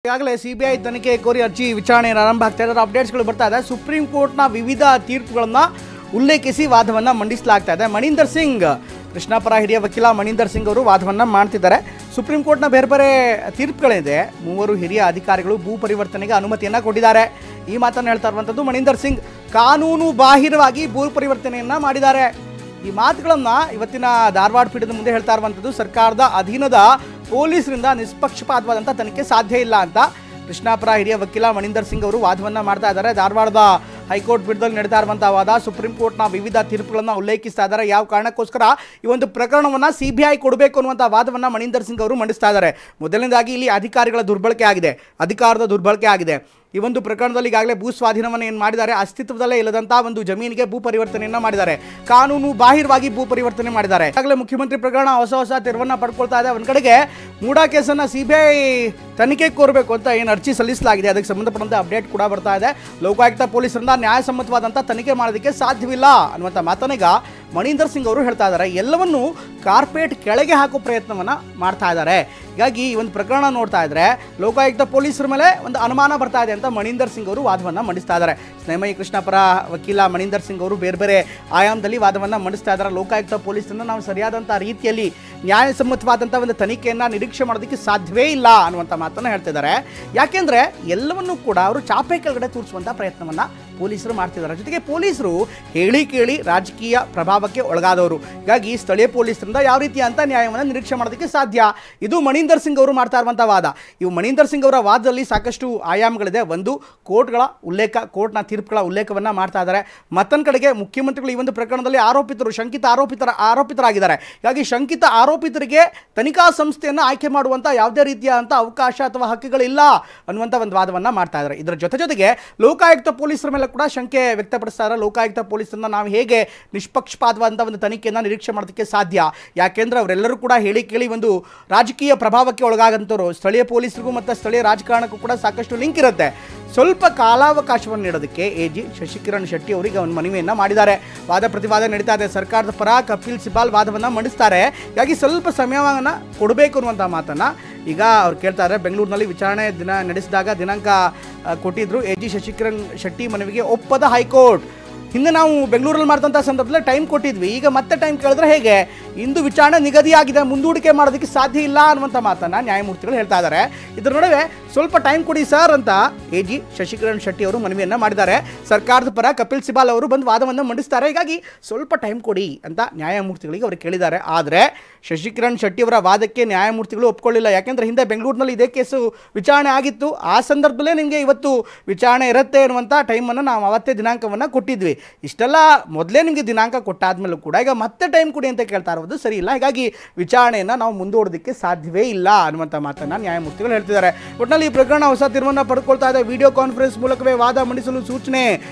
ಈಗಾಗಲೇ ಸಿಬಿಐ ತನಿಖೆ ಕೋರಿ ಅರ್ಜಿ ವಿಚಾರಣೆ ಆರಂಭ ಆಗ್ತಾ ಇದೆ. ಅಪ್ಡೇಟ್ಸ್ಗಳು ಬರ್ತಾ ಇದೆ. ಸುಪ್ರೀಂ ಕೋರ್ಟ್ನ ವಿವಿಧ ತೀರ್ಪುಗಳನ್ನು ಉಲ್ಲೇಖಿಸಿ ವಾದವನ್ನು ಮಂಡಿಸಲಾಗ್ತಾ ಇದೆ. ಮಣೀಂದರ್ ಸಿಂಗ್, ಕೃಷ್ಣ ಪರ ಹಿರಿಯ ವಕೀಲ ಮಣೀಂದರ್ ಸಿಂಗ್ ಅವರು ವಾದವನ್ನು ಮಾಡ್ತಿದ್ದಾರೆ. ಸುಪ್ರೀಂ ಕೋರ್ಟ್ನ ಬೇರೆ ಬೇರೆ ತೀರ್ಪುಗಳಿದೆ. ಮೂವರು ಹಿರಿಯ ಅಧಿಕಾರಿಗಳು ಭೂ ಪರಿವರ್ತನೆಗೆ ಅನುಮತಿಯನ್ನು ಕೊಟ್ಟಿದ್ದಾರೆ. ಈ ಮಾತನ್ನು ಹೇಳ್ತಾ ಇರುವಂಥದ್ದು ಮಣೀಂದರ್ ಸಿಂಗ್ ಕಾನೂನು ಬಾಹಿರವಾಗಿ ಭೂ ಪರಿವರ್ತನೆಯನ್ನು ಮಾಡಿದ್ದಾರೆ. ಈ ಮಾತುಗಳನ್ನು ಇವತ್ತಿನ ಧಾರವಾಡ ಪೀಠದ ಮುಂದೆ ಹೇಳ್ತಾ ಇರುವಂಥದ್ದು. ಸರ್ಕಾರದ ಅಧೀನದ ಪೊಲೀಸರಿಂದ ನಿಷ್ಪಕ್ಷಪಾತವಾದಂಥ ತನಿಖೆ ಸಾಧ್ಯ ಇಲ್ಲ ಅಂತ ಕೃಷ್ಣಾಪುರ ಹಿರಿಯ ವಕೀಲ ಮಣೀಂದರ್ ಸಿಂಗ್ ಅವರು ವಾದವನ್ನು ಮಾಡ್ತಾ ಇದ್ದಾರೆ. ಧಾರವಾಡದ ಹೈಕೋರ್ಟ್ ಪೀಠದಲ್ಲಿ ನಡೀತಾ ಇರುವಂಥ ವಾದ, ಸುಪ್ರೀಂ ಕೋರ್ಟ್ನ ವಿವಿಧ ತೀರ್ಪುಗಳನ್ನು ಉಲ್ಲೇಖಿಸ್ತಾ ಇದ್ದಾರೆ. ಯಾವ ಕಾರಣಕ್ಕೋಸ್ಕರ ಈ ಒಂದು ಪ್ರಕರಣವನ್ನು ಸಿಬಿಐ ಕೊಡಬೇಕು ಅನ್ನುವಂಥ ವಾದವನ್ನು ಮಣೀಂದರ್ ಸಿಂಗ್ ಅವರು ಮಂಡಿಸ್ತಾ ಇದ್ದಾರೆ. ಮೊದಲನೇದಾಗಿ ಇಲ್ಲಿ ಅಧಿಕಾರಿಗಳ ದುರ್ಬಳಕೆ ಆಗಿದೆ, ಅಧಿಕಾರದ ದುರ್ಬಳಕೆ ಆಗಿದೆ. ಈ ಒಂದು ಪ್ರಕರಣದಲ್ಲಿ ಈಗಾಗಲೇ ಭೂ ಸ್ವಾಧೀನವನ್ನು ಏನು ಮಾಡಿದ್ದಾರೆ, ಅಸ್ತಿತ್ವದಲ್ಲೇ ಇಲ್ಲದಂಥ ಒಂದು ಜಮೀನಿಗೆ ಭೂ ಪರಿವರ್ತನೆಯನ್ನು ಮಾಡಿದ್ದಾರೆ. ಕಾನೂನು ಬಾಹಿರವಾಗಿ ಭೂ ಪರಿವರ್ತನೆ ಮಾಡಿದ್ದಾರೆ. ಈಗಾಗಲೇ ಮುಖ್ಯಮಂತ್ರಿ ಪ್ರಕರಣ ಹೊಸ ತಿರುವನ್ನು ಪಡ್ಕೊಳ್ತಾ ಇದೆ. ಒಂದು ಕಡೆಗೆ ಮೂಡಾ ಕೇಸನ್ನು ಸಿಬಿಐ ತನಿಖೆ ಕೋರಬೇಕು ಅಂತ ಏನು ಅರ್ಜಿ ಸಲ್ಲಿಸಲಾಗಿದೆ, ಅದಕ್ಕೆ ಸಂಬಂಧಪಟ್ಟಂತೆ ಅಪ್ಡೇಟ್ ಕೂಡ ಬರ್ತಾ ಇದೆ. ಲೋಕಾಯುಕ್ತ ಪೊಲೀಸರಿಂದ ನ್ಯಾಯಸಮ್ಮತವಾದಂಥ ತನಿಖೆ ಮಾಡೋದಕ್ಕೆ ಸಾಧ್ಯವಿಲ್ಲ ಅನ್ನುವಂಥ ಮಾತನ್ನೀಗ ಮಣೀಂದರ್ ಸಿಂಗ್ ಅವರು ಹೇಳ್ತಾ ಇದ್ದಾರೆ. ಎಲ್ಲವನ್ನೂ ಕಾರ್ಪೆಟ್ ಕೆಳಗೆ ಹಾಕೋ ಪ್ರಯತ್ನವನ್ನು ಮಾಡ್ತಾ ಇದ್ದಾರೆ. ಹೀಗಾಗಿ ಈ ಒಂದು ಪ್ರಕರಣ ನೋಡ್ತಾ ಇದ್ರೆ ಲೋಕಾಯುಕ್ತ ಪೊಲೀಸರ ಮೇಲೆ ಒಂದು ಅನುಮಾನ ಬರ್ತಾ ಇದೆ ಅಂತ ಮಣೀಂದರ್ ಸಿಂಗ್ ಅವರು ವಾದವನ್ನು ಮಂಡಿಸ್ತಾ ಇದ್ದಾರೆ. ಸ್ನೇಹಮಯಿ ಕೃಷ್ಣ ಪರ ವಕೀಲ ಮಣೀಂದರ್ ಸಿಂಗ್ ಅವರು ಬೇರೆ ಬೇರೆ ಆಯಾಮದಲ್ಲಿ ವಾದವನ್ನು ಮಂಡಿಸ್ತಾ ಇದ್ದಾರೆ. ಲೋಕಾಯುಕ್ತ ಪೊಲೀಸರನ್ನು ನಾವು ಸರಿಯಾದಂಥ ರೀತಿಯಲ್ಲಿ ನ್ಯಾಯಸಮ್ಮತವಾದಂಥ ಒಂದು ತನಿಖೆಯನ್ನು ನಿರೀಕ್ಷೆ ಮಾಡೋದಕ್ಕೆ ಸಾಧ್ಯವೇ ಇಲ್ಲ ಅನ್ನುವಂಥ ಮಾತನ್ನು ಹೇಳ್ತಿದ್ದಾರೆ. ಯಾಕೆಂದರೆ ಎಲ್ಲವನ್ನೂ ಕೂಡ ಅವರು ಚಾಪೆ ಕೆಳಗಡೆ ತೋರಿಸುವಂಥ ಪ್ರಯತ್ನವನ್ನು ಪೊಲೀಸರು ಮಾಡ್ತಿದ್ದಾರೆ. ಜೊತೆಗೆ ಪೊಲೀಸರು ಹೇಳಿ ಕೇಳಿ ರಾಜಕೀಯ ಪ್ರಭಾವಕ್ಕೆ ಒಳಗಾದವರು. ಹೀಗಾಗಿ ಸ್ಥಳೀಯ ಪೊಲೀಸರಿಂದ ಯಾವ ರೀತಿಯ ಅಂತ ನ್ಯಾಯವನ್ನು ನಿರೀಕ್ಷೆ ಮಾಡೋದಕ್ಕೆ ಸಾಧ್ಯ? ಇದು ಮಣೀಂದರ್ ಸಿಂಗ್ ಅವರು ಮಾಡ್ತಾ ಇರುವಂಥ ವಾದ. ಇವು ಮಣೀಂದರ್ ಸಿಂಗ್ ಅವರ ವಾದದಲ್ಲಿ ಸಾಕಷ್ಟು ಆಯಾಮಗಳಿದೆ. ಒಂದು, ಕೋರ್ಟ್ಗಳ ಉಲ್ಲೇಖ, ಕೋರ್ಟ್ನ ತೀರ್ಪುಗಳ ಉಲ್ಲೇಖವನ್ನು ಮಾಡ್ತಾ ಇದ್ದಾರೆ. ಮತ್ತೊಂದು ಕಡೆಗೆ ಮುಖ್ಯಮಂತ್ರಿಗಳು ಈ ಒಂದು ಪ್ರಕರಣದಲ್ಲಿ ಶಂಕಿತ ಆರೋಪಿತರಾಗಿದ್ದಾರೆ. ಹೀಗಾಗಿ ಶಂಕಿತ ಆರೋಪಿತರಿಗೆ ತನಿಖಾ ಸಂಸ್ಥೆಯನ್ನು ಆಯ್ಕೆ ಮಾಡುವಂಥ ಯಾವುದೇ ರೀತಿಯಾದಂಥ ಅವಕಾಶ ಅಥವಾ ಹಕ್ಕುಗಳಿಲ್ಲ ಅನ್ನುವಂಥ ಒಂದು ವಾದವನ್ನು ಮಾಡ್ತಾ ಇದ್ದಾರೆ. ಇದರ ಜೊತೆಗೆ ಲೋಕಾಯುಕ್ತ ಪೊಲೀಸರ ಮೇಲೆ ಕೂಡ ಶಂಕೆ ವ್ಯಕ್ತಪಡಿಸ್ತಾ ಇದ್ದಾರೆ. ಲೋಕಾಯುಕ್ತ ಪೊಲೀಸರನ್ನ ನಾವು ಹೇಗೆ ನಿಷ್ಪಕ್ಷಪಾತವಾದಂಥ ಒಂದು ತನಿಖೆಯನ್ನು ನಿರೀಕ್ಷೆ ಮಾಡೋದಕ್ಕೆ ಸಾಧ್ಯ? ಯಾಕೆಂದ್ರೆ ಅವರೆಲ್ಲರೂ ಕೂಡ ಹೇಳಿ ಕೇಳಿ ಒಂದು ರಾಜಕೀಯ ಪ್ರಭಾವಕ್ಕೆ ಒಳಗಾಗಂಥವ್ರು. ಸ್ಥಳೀಯ ಪೊಲೀಸರಿಗೂ ಮತ್ತು ಸ್ಥಳೀಯ ರಾಜಕಾರಣಕ್ಕೂ ಕೂಡ ಸಾಕಷ್ಟು ಲಿಂಕ್ ಇರುತ್ತೆ. ಸ್ವಲ್ಪ ಕಾಲಾವಕಾಶವನ್ನು ನೀಡೋದಕ್ಕೆ ಎಜಿ ಶಶಿಕಿರಣ್ ಶೆಟ್ಟಿ ಅವರಿಗೆ ಒಂದು ಮನವಿಯನ್ನು ಮಾಡಿದ್ದಾರೆ. ವಾದ ಪ್ರತಿವಾದ ನಡೀತಾ ಇದೆ. ಸರ್ಕಾರದ ಪರ ಕಪಿಲ್ ಸಿಬಾಲ್ ವಾದವನ್ನು ಮಂಡಿಸ್ತಾರೆ. ಹೀಗಾಗಿ ಸ್ವಲ್ಪ ಸಮಯವನ್ನು ಕೊಡಬೇಕು ಅನ್ನುವಂಥ ಮಾತನ್ನು ಈಗ ಅವ್ರು ಕೇಳ್ತಾರೆ. ಬೆಂಗಳೂರಿನಲ್ಲಿ ವಿಚಾರಣೆ ನಡೆಸಿದಾಗ ದಿನಾಂಕ ಕೊಟ್ಟಿದ್ರು. ಎಜಿ ಶಶಿಕಿರಣ್ ಶೆಟ್ಟಿ ಮನವಿಗೆ ಒಪ್ಪದ ಹೈಕೋರ್ಟ್. ಹಿಂದೆ ನಾವು ಬೆಂಗಳೂರಲ್ಲಿ ಮಾಡಿದಂಥ ಸಂದರ್ಭದಲ್ಲಿ ಟೈಮ್ ಕೊಟ್ಟಿದ್ವಿ, ಈಗ ಮತ್ತೆ ಟೈಮ್ ಕೇಳಿದ್ರೆ ಹೇಗೆ? ಇಂದು ವಿಚಾರಣೆ ನಿಗದಿಯಾಗಿದೆ, ಮುಂದೂಡಿಕೆ ಮಾಡೋದಕ್ಕೆ ಸಾಧ್ಯ ಇಲ್ಲ ಅನ್ನುವಂಥ ಮಾತನ್ನು ನ್ಯಾಯಮೂರ್ತಿಗಳು ಹೇಳ್ತಾ ಇದ್ದಾರೆ. ಇದರ ನಡುವೆ ಸ್ವಲ್ಪ ಟೈಮ್ ಕೊಡಿ ಸರ್ ಅಂತ ಎಜಿ ಶಶಿಕಿರಣ್ ಶೆಟ್ಟಿ ಅವರು ಮನವಿಯನ್ನು ಮಾಡಿದ್ದಾರೆ. ಸರ್ಕಾರದ ಪರ ಕಪಿಲ್ ಸಿಬಾಲ್ ಅವರು ಬಂದು ವಾದವನ್ನು ಮಂಡಿಸ್ತಾರೆ. ಹೀಗಾಗಿ ಸ್ವಲ್ಪ ಟೈಮ್ ಕೊಡಿ ಅಂತ ನ್ಯಾಯಮೂರ್ತಿಗಳಿಗೆ ಅವರು ಕೇಳಿದ್ದಾರೆ. ಆದರೆ ಶಶಿಕಿರಣ್ ಶೆಟ್ಟಿ ಅವರ ವಾದಕ್ಕೆ ನ್ಯಾಯಮೂರ್ತಿಗಳು ಒಪ್ಕೊಳ್ಳಿಲ್ಲ. ಯಾಕೆಂದರೆ ಹಿಂದೆ ಬೆಂಗಳೂರಿನಲ್ಲಿ ಇದೇ ಕೇಸು ವಿಚಾರಣೆ ಆಗಿತ್ತು. ಆ ಸಂದರ್ಭದಲ್ಲೇ ನಿಮಗೆ ಇವತ್ತು ವಿಚಾರಣೆ ಇರುತ್ತೆ ಅನ್ನುವಂಥ ಟೈಮನ್ನು ನಾವು ಅವತ್ತೇ ದಿನಾಂಕವನ್ನು ಕೊಟ್ಟಿದ್ವಿ. ಇಷ್ಟೆಲ್ಲ ಮೊದಲೇ ನಿಮಗೆ ದಿನಾಂಕ ಕೊಟ್ಟಾದ್ಮೇಲೂ ಕೂಡ ಈಗ ಮತ್ತೆ ಟೈಮ್ ಕೊಡಿ ಅಂತ ಕೇಳ್ತಾ ಇರೋದು ಸರಿ ಇಲ್ಲ. ಹೀಗಾಗಿ ವಿಚಾರಣೆಯನ್ನು ನಾವು ಮುಂದೂಡೋದಕ್ಕೆ ಸಾಧ್ಯವೇ ಇಲ್ಲ ಅನ್ನುವಂಥ ಮಾತನ್ನು ನ್ಯಾಯಮೂರ್ತಿಗಳು ಹೇಳ್ತಿದ್ದಾರೆ. ಒಟ್ಟಿನಲ್ಲಿ ಈ ಪ್ರಕರಣ ಹೊಸ ತೀರ್ಮಾನ ಪಡ್ಕೊಳ್ತಾ ಇದೆ. ವಿಡಿಯೋ ಕಾನ್ಫರೆನ್ಸ್ ಮೂಲಕವೇ ವಾದ ಮಂಡಿಸಲು ಸೂಚನೆ.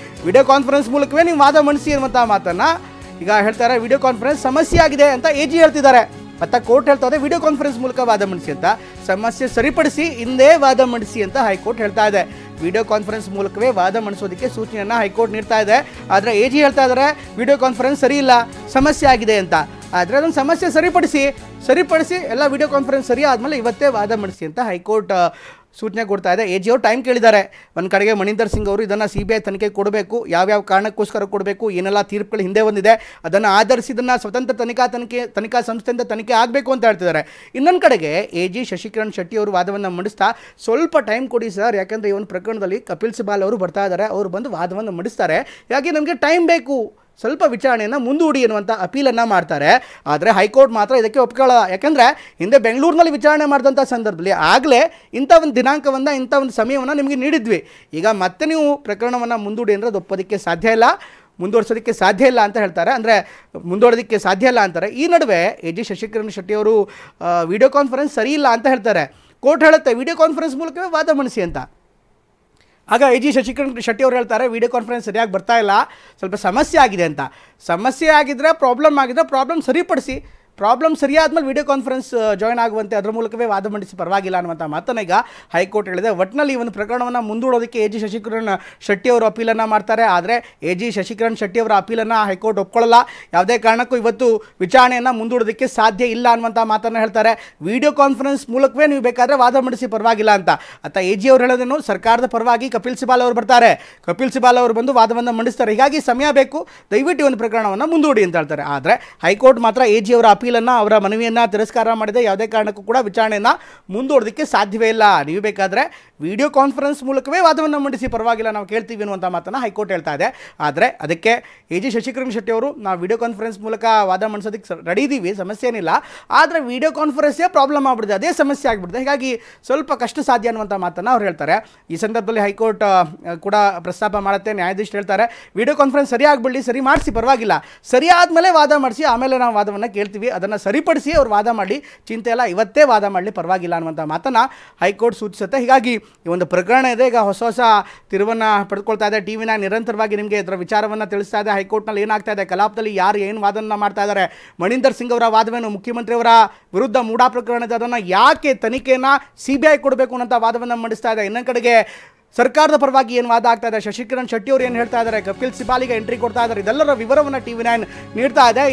ವಿಡಿಯೋ ಕಾನ್ಫರೆನ್ಸ್ ಮೂಲಕವೇ ನೀವು ವಾದ ಮಂಡಿಸಿ ಅನ್ನುವಂಥ ಮಾತನ್ನು ಈಗ ಹೇಳ್ತಾರೆ. ವಿಡಿಯೋ ಕಾನ್ಫರೆನ್ಸ್ ಸಮಸ್ಯೆ ಆಗಿದೆ ಅಂತ ಎಜಿ ಹೇಳ್ತಿದ್ದಾರೆ. ಮತ್ತು ಕೋರ್ಟ್ ಹೇಳ್ತಾ ಇದೆ ವಿಡಿಯೋ ಕಾನ್ಫರೆನ್ಸ್ ಮೂಲಕ ವಾದ ಮಂಡಿಸಿ ಅಂತ. ಸಮಸ್ಯೆ ಸರಿಪಡಿಸಿ ಹಿಂದೆ ವಾದ ಮಂಡಿಸಿ ಅಂತ ಹೈಕೋರ್ಟ್ ಹೇಳ್ತಾ ಇದೆ. ವಿಡಿಯೋ ಕಾನ್ಫರೆನ್ಸ್ ಮೂಲಕವೇ ವಾದ ಮಂಡಿಸೋದಕ್ಕೆ ಸೂಚನೆಯನ್ನು ಹೈಕೋರ್ಟ್ ನೀಡ್ತಾ ಇದೆ. ಆದರೆ ಎಜಿ ಹೇಳ್ತಾ ಇದ್ದಾರೆ ವಿಡಿಯೋ ಕಾನ್ಫರೆನ್ಸ್ ಸರಿ ಇಲ್ಲ, ಸಮಸ್ಯೆ ಆಗಿದೆ ಅಂತ. ಆದರೆ ಅದೊಂದು ಸಮಸ್ಯೆ ಸರಿಪಡಿಸಿ ಎಲ್ಲ ವಿಡಿಯೋ ಕಾನ್ಫರೆನ್ಸ್ ಸರಿ ಆದಮೇಲೆ ಇವತ್ತೇ ವಾದ ಮಂಡಿಸಿ ಅಂತ ಹೈಕೋರ್ಟ್ ಸೂಚನೆ ಕೊಡ್ತಾ ಇದೆ. ಎಜಿ ಅವರು ಟೈಮ್ ಕೇಳಿದ್ದಾರೆ. ಒಂದು ಕಡೆಗೆ ಮಣೀಂದರ್ ಸಿಂಗ್ ಅವರು ಇದನ್ನು ಸಿಬಿಐ ತನಿಖೆ ಕೊಡಬೇಕು, ಯಾವ್ಯಾವ ಕಾರಣಕ್ಕೋಸ್ಕರ ಕೊಡಬೇಕು, ಏನೆಲ್ಲ ತೀರ್ಪುಗಳು ಹಿಂದೆ ಬಂದಿದೆ ಅದನ್ನು ಆಧರಿಸಿ ಇದನ್ನು ಸ್ವತಂತ್ರ ತನಿಖಾ ಸಂಸ್ಥೆಯಿಂದ ತನಿಖೆ ಆಗಬೇಕು ಅಂತ ಹೇಳ್ತಿದ್ದಾರೆ. ಇನ್ನೊಂದು ಕಡೆಗೆ ಎಜಿ ಶಶಿಕಿರಣ್ ಶೆಟ್ಟಿ ಅವರು ವಾದವನ್ನು ಮಂಡಿಸ್ತಾ ಸ್ವಲ್ಪ ಟೈಮ್ ಕೊಡಿ ಸರ್, ಯಾಕೆಂದರೆ ಈ ಒಂದು ಪ್ರಕರಣದಲ್ಲಿ ಕಪಿಲ್ ಸಿಬಾಲ್ ಅವರು ಬರ್ತಾ ಇದ್ದಾರೆ, ಅವರು ಬಂದು ವಾದವನ್ನು ಮಂಡಿಸ್ತಾರೆ, ಹಾಗೆ ನಮಗೆ ಟೈಮ್ ಬೇಕು, ಸ್ವಲ್ಪ ವಿಚಾರಣೆಯನ್ನು ಮುಂದೂಡಿ ಎನ್ನುವಂಥ ಅಪೀಲನ್ನು ಮಾಡ್ತಾರೆ. ಆದರೆ ಹೈಕೋರ್ಟ್ ಮಾತ್ರ ಇದಕ್ಕೆ ಒಪ್ಕೊಳ್ಳಲ್ಲ. ಯಾಕೆಂದರೆ ಹಿಂದೆ ಬೆಂಗಳೂರಿನಲ್ಲಿ ವಿಚಾರಣೆ ಮಾಡಿದಂಥ ಸಂದರ್ಭದಲ್ಲಿ ಆಗಲೇ ಇಂಥ ಒಂದು ದಿನಾಂಕವನ್ನು, ಇಂಥ ಒಂದು ಸಮಯವನ್ನು ನಿಮಗೆ ನೀಡಿದ್ವಿ. ಈಗ ಮತ್ತೆ ನೀವು ಪ್ರಕರಣವನ್ನು ಮುಂದೂಡಿ ಅಂದರೆ ಅದು ಒಪ್ಪೋದಕ್ಕೆ ಸಾಧ್ಯ ಇಲ್ಲ, ಮುಂದುವರ್ಸೋದಕ್ಕೆ ಸಾಧ್ಯ ಇಲ್ಲ ಅಂತ ಹೇಳ್ತಾರೆ. ಅಂದರೆ ಮುಂದೂಡೋದಕ್ಕೆ ಸಾಧ್ಯ ಇಲ್ಲ ಅಂತಾರೆ. ಈ ನಡುವೆ ಎಜಿ ಶಶಿಕಿರಣ್ ಶೆಟ್ಟಿ ಅವರು ವಿಡಿಯೋ ಕಾನ್ಫರೆನ್ಸ್ ಸರಿ ಇಲ್ಲ ಅಂತ ಹೇಳ್ತಾರೆ. ಕೋರ್ಟ್ ಹೇಳುತ್ತೆ ವಿಡಿಯೋ ಕಾನ್ಫರೆನ್ಸ್ ಮೂಲಕವೇ ವಾದ ಮಂಡಿಸಿ ಅಂತ. ಆಗ ಎಜಿ ಶಶಿಕಿರಣ್ ಶೆಟ್ಟಿ ಅವರು ಹೇಳ್ತಾರೆ ವಿಡಿಯೋ ಕಾನ್ಫರೆನ್ಸ್ ಸರಿಯಾಗಿ ಬರ್ತಾ ಇಲ್ಲ, ಸ್ವಲ್ಪ ಸಮಸ್ಯೆ ಆಗಿದೆ ಅಂತ. ಸಮಸ್ಯೆ ಆಗಿದ್ದರೆ ಪ್ರಾಬ್ಲಮ್ ಸರಿಪಡಿಸಿ, ಪ್ರಾಬ್ಲಮ್ ಸರಿಯಾದ್ಮೇಲೆ ವಿಡಿಯೋ ಕಾನ್ಫರೆನ್ಸ್ ಜಾಯ್ನ್ ಆಗುವಂತೆ ಅದರ ಮೂಲಕವೇ ವಾದ ಮಂಡಿಸಿ ಪರವಾಗಿಲ್ಲ ಅನ್ನುವಂಥ ಮಾತನ್ನ ಈಗ ಹೈಕೋರ್ಟ್ ಹೇಳಿದೆ. ಒಟ್ಟಿನಲ್ಲಿ ಈ ಒಂದು ಪ್ರಕರಣವನ್ನು ಮುಂದೂಡೋದಕ್ಕೆ ಎ ಜಿ ಶಶಿಕರಣ್ ಶೆಟ್ಟಿ ಅವರು ಅಪೀಲನ್ನು ಮಾಡ್ತಾರೆ. ಆದರೆ ಎ ಜಿ ಶಶಿಕರಣ್ ಶೆಟ್ಟಿ ಅವರ ಅಪೀಲನ್ನು ಹೈಕೋರ್ಟ್ ಒಪ್ಕೊಳ್ಳಲ್ಲ. ಯಾವುದೇ ಕಾರಣಕ್ಕೂ ಇವತ್ತು ವಿಚಾರಣೆಯನ್ನು ಮುಂದೂಡೋದಕ್ಕೆ ಸಾಧ್ಯ ಇಲ್ಲ ಅನ್ನುವಂಥ ಮಾತನ್ನು ಹೇಳ್ತಾರೆ. ವಿಡಿಯೋ ಕಾನ್ಫರೆನ್ಸ್ ಮೂಲಕವೇ ನೀವು ಬೇಕಾದರೆ ವಾದ ಮಂಡಿಸಿ ಪರವಾಗಿಲ್ಲ ಅಂತ. ಎ ಜಿ ಅವರು ಹೇಳೋದೇನು, ಸರ್ಕಾರದ ಪರವಾಗಿ ಕಪಿಲ್ ಸಿಬಾಲ್ ಅವರು ಬರ್ತಾರೆ, ಕಪಿಲ್ ಸಿಬಾಲ್ ಅವರು ಬಂದು ವಾದವನ್ನು ಮಂಡಿಸ್ತಾರೆ, ಹೀಗಾಗಿ ಸಮಯ ಬೇಕು, ದಯವಿಟ್ಟು ಒಂದು ಪ್ರಕರಣವನ್ನು ಮುಂದೂಡಿ ಅಂತ ಹೇಳ್ತಾರೆ. ಆದರೆ ಹೈಕೋರ್ಟ್ ಮಾತ್ರ ಎ ಜಿ ಅವರ ಅಪೀಲನ್ನು, ಅವರ ಮನವಿಯನ್ನು ತಿರಸ್ಕಾರ ಮಾಡಿದೆ. ಯಾವುದೇ ಕಾರಣಕ್ಕೂ ಕೂಡ ವಿಚಾರಣೆಯನ್ನು ಮುಂದೂಡೋದಕ್ಕೆ ಸಾಧ್ಯವೇ ಇಲ್ಲ, ನೀವು ಬೇಕಾದರೆ ವಿಡಿಯೋ ಕಾನ್ಫರೆನ್ಸ್ ಮೂಲಕವೇ ವಾದವನ್ನು ಮಂಡಿಸಿ ಪರವಾಗಿಲ್ಲ, ನಾವು ಕೇಳ್ತೀವಿ ಅನ್ನುವಂಥ ಮಾತನ್ನು ಹೈಕೋರ್ಟ್ ಹೇಳ್ತಾ ಇದೆ. ಆದರೆ ಅದಕ್ಕೆ ಎ ಜಿ ಶಶಿಕರಣ್ ಶೆಟ್ಟಿ ಅವರು ನಾವು ವಿಡಿಯೋ ಕಾನ್ಫರೆನ್ಸ್ ಮೂಲಕ ವಾದ ಮಂಡಿಸೋದಕ್ಕೆ ರೆಡಿ ಇದ್ದೀವಿ, ಸಮಸ್ಯೆ ಏನಿಲ್ಲ, ಆದರೆ ವಿಡಿಯೋ ಕಾನ್ಫರೆನ್ಸೇ ಪ್ರಾಬ್ಲಮ್ ಆಗ್ಬಿಡಿದೆ, ಅದೇ ಸಮಸ್ಯೆ ಆಗಿಬಿಡಿದೆ, ಹೀಗಾಗಿ ಸ್ವಲ್ಪ ಕಷ್ಟ ಸಾಧ್ಯ ಅನ್ನುವಂಥ ಮಾತನ್ನು ಅವ್ರು ಹೇಳ್ತಾರೆ. ಈ ಸಂದರ್ಭದಲ್ಲಿ ಹೈಕೋರ್ಟ್ ಕೂಡ ಪ್ರಸ್ತಾಪ ಮಾಡುತ್ತೆ. ನ್ಯಾಯಾಧೀಶರು ಹೇಳ್ತಾರೆ, ವಿಡಿಯೋ ಕಾನ್ಫರೆನ್ಸ್ ಸರಿಯಾಗಿಬಿಡಲಿ, ಸರಿ ಮಾಡಿಸಿ ಪರವಾಗಿಲ್ಲ, ಸರಿಯಾದಮೇಲೆ ವಾದ ಮಾಡಿಸಿ ಆಮೇಲೆ ನಾವು ವಾದವನ್ನು ಕೇಳ್ತೀವಿ, ಅದನ್ನು ಸರಿಪಡಿಸಿ ಅವ್ರು ವಾದ ಮಾಡಲಿ, ಚಿಂತೆ ಇಲ್ಲ, ಇವತ್ತೇ ವಾದ ಮಾಡಲಿ, ಪರವಾಗಿಲ್ಲ ಅನ್ನುವಂಥ ಮಾತನ್ನು ಹೈಕೋರ್ಟ್ ಸೂಚಿಸುತ್ತೆ. ಹೀಗಾಗಿ ಈ ಒಂದು ಪ್ರಕರಣ ಇದೆ, ಈಗ ಹೊಸ ಹೊಸ ತಿರುವನ್ನು ಪಡೆದುಕೊಳ್ತಾ ಇದೆ. ಟಿವಿನ ನಿರಂತರವಾಗಿ ನಿಮಗೆ ಇದರ ವಿಚಾರವನ್ನು ತಿಳಿಸ್ತಾ ಇದೆ. ಹೈಕೋರ್ಟ್ನಲ್ಲಿ ಏನಾಗ್ತಾ ಇದೆ, ಕಲಾಪದಲ್ಲಿ ಯಾರು ಏನು ವಾದವನ್ನು ಮಾಡ್ತಾ ಇದ್ದಾರೆ, ಮಣಿಂದರ್ ಸಿಂಗ್ ಅವರ ವಾದವೇನು, ಮುಖ್ಯಮಂತ್ರಿಯವರ ವಿರುದ್ಧ ಮೂಡಾ ಪ್ರಕರಣದ ಅದನ್ನು ಯಾಕೆ ತನಿಖೆಯನ್ನು CBI ಕೊಡಬೇಕು ಅನ್ನೋಂಥ ವಾದವನ್ನು ಮಂಡಿಸ್ತಾ ಇದೆ. ಇನ್ನೊಂದು ಕಡೆಗೆ ಸರ್ಕಾರದ ಪರವಾಗಿ ಏನು ವಾದ ಆಗ್ತಾ ಇದೆ, ಶಶಿಕರಣ್ ಶೆಟ್ಟಿ ಅವರು ಏನು ಹೇಳ್ತಾ ಇದ್ದಾರೆ, ಕಪಿಲ್ ಸಿಬಾಲಿಗೆ ಎಂಟ್ರಿ ಕೊಡ್ತಾ ಇದ್ದಾರೆ, ಇದೆಲ್ಲರ ವಿವರವನ್ನು TV9 ನೀಡ್ತಾ ಇದೆ.